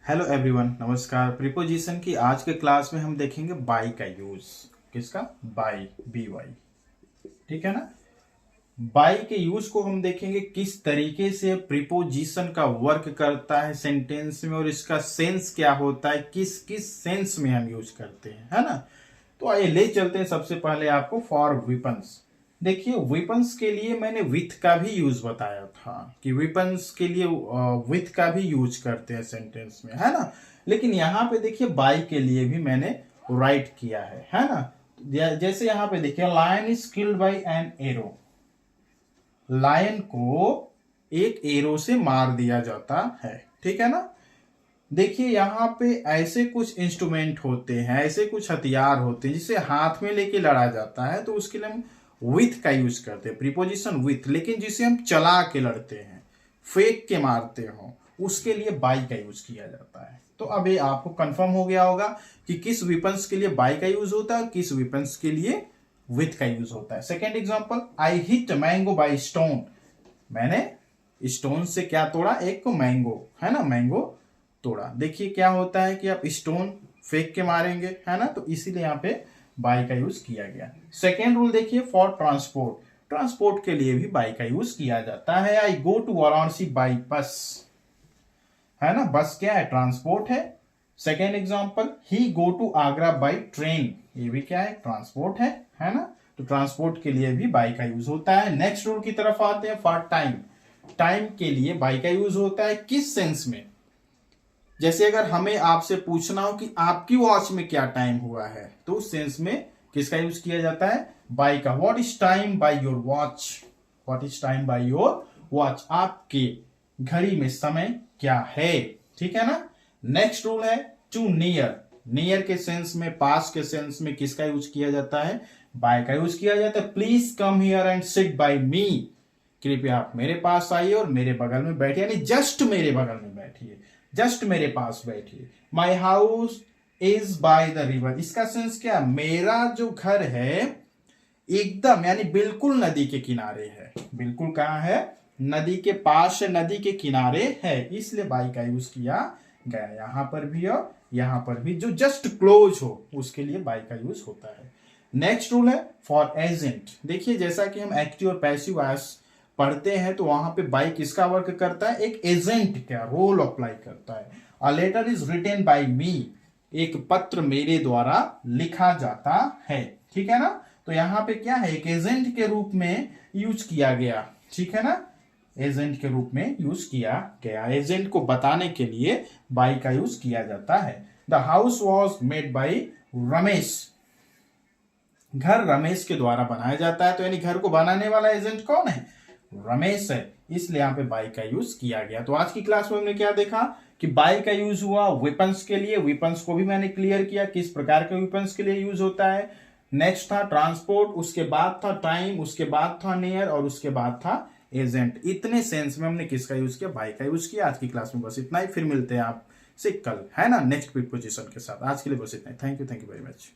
Hello everyone, नमस्कार। Preposition की आज के क्लास में हम देखेंगे बाई का यूज। किसका? By, B Y. ठीक है ना। बाई के यूज को हम देखेंगे किस तरीके से प्रीपोजिशन का वर्क करता है सेंटेंस में और इसका सेंस क्या होता है, किस किस सेंस में हम यूज करते हैं, है ना। तो आइए ले चलते हैं सबसे पहले आपको फॉर वेपन्स। देखिए, वेपन्स के लिए मैंने विथ का भी यूज बताया था कि वेपन्स के लिए विथ का भी यूज करते हैं सेंटेंस में, है ना। लेकिन यहाँ पे देखिए बाई के लिए भी मैंने राइट किया है ना। जैसे यहाँ पे देखिए, lion is killed by an arrow. Lion को एक एरो से मार दिया जाता है, ठीक है ना। देखिए यहाँ पे ऐसे कुछ इंस्ट्रूमेंट होते हैं, ऐसे कुछ हथियार होते हैं जिसे हाथ में लेके लड़ा जाता है, तो उसके लिए हम विथ का यूज करते हैं, प्रीपोजिशन विथ। लेकिन जिसे हम चला के लड़ते हैं, फेंक के मारते हो, उसके लिए बाई का यूज किया जाता है। तो अब ये आपको कंफर्म हो गया होगा कि किस वेपन्स के लिए बाई का यूज होता है, किस वेपन्स के लिए विथ का यूज होता है। Second example, I hit mango by stone. मैंने स्टोन से क्या तोड़ा? एक मैंगो, है ना, मैंगो तोड़ा। देखिए क्या होता है कि आप स्टोन फेंक के मारेंगे, है ना, तो इसीलिए यहाँ पे बाई का यूज किया गया। सेकेंड रूल देखिए, फॉर ट्रांसपोर्ट। ट्रांसपोर्ट के लिए भी बाई का यूज किया जाता है। I go to Varanasi by bus, है ना। बस क्या है? ट्रांसपोर्ट है। Second example, he go to Agra by train. ये भी क्या है? ट्रांसपोर्ट है ना। तो ट्रांसपोर्ट के लिए भी बाई का यूज होता है। नेक्स्ट रूल की तरफ आते हैं, फॉर टाइम। टाइम के लिए बाई का यूज होता है। किस सेंस में? जैसे अगर हमें आपसे पूछना हो कि आपकी वॉच में क्या टाइम हुआ है, तो उस सेंस में किसका यूज किया जाता है? बाई का। What is time by your watch. What is time by your watch. आपके घड़ी में समय क्या है, ठीक है ना। नेक्स्ट रूल है, टू नियर। नियर के सेंस में, पास के सेंस में किसका यूज किया जाता है? बाय का यूज किया जाता है। Please come here and sit by me. कृपया आप मेरे पास आइए और मेरे बगल में बैठिए, यानी जस्ट मेरे बगल में बैठिए, जस्ट मेरे पास बैठिए। My house is by the river. इसका सेंस क्या? मेरा जो घर है एकदम, यानी बिल्कुल नदी के किनारे है। बिल्कुल कहां है? नदी के पास, नदी के किनारे है, इसलिए बाई का यूज किया गया। यहां पर भी और यहां पर भी, जो जस्ट क्लोज हो उसके लिए बाई का यूज होता है। नेक्स्ट रूल है, फॉर एजेंट। देखिए जैसा कि हम एक्टिव और पैसिव वॉइस पढ़ते हैं, तो वहां पे बाई किसका वर्क करता है? एक एजेंट का रोल अप्लाई करता है। A letter is written by me. एक पत्र मेरे द्वारा लिखा जाता है, ठीक है ना। तो यहां पे क्या है? एक एजेंट के रूप में यूज किया गया, ठीक है ना। एजेंट के रूप में यूज किया गया। एजेंट को बताने के लिए बाई का यूज किया जाता है। The house was made by Ramesh. घर रमेश के द्वारा बनाया जाता है, तो यानी घर को बनाने वाला एजेंट कौन है? रमेश है, इसलिए यहां पे बाई का यूज किया गया। तो आज की क्लास में हमने क्या देखा कि बाई का यूज हुआ वेपन्स के लिए। वेपन्स को भी मैंने क्लियर किया, किस प्रकार के वेपन्स के लिए यूज होता है। नेक्स्ट था ट्रांसपोर्ट, उसके बाद था टाइम, उसके बाद था नियर और उसके बाद था एजेंट। इतने सेंस में हमने किसका यूज किया? बाई का यूज किया। आज की क्लास में बस इतना ही, फिर मिलते हैं आपसे कल, है ना, नेक्स्ट प्रीपोजिशन के साथ। आज के लिए बस इतना ही। Thank you very much.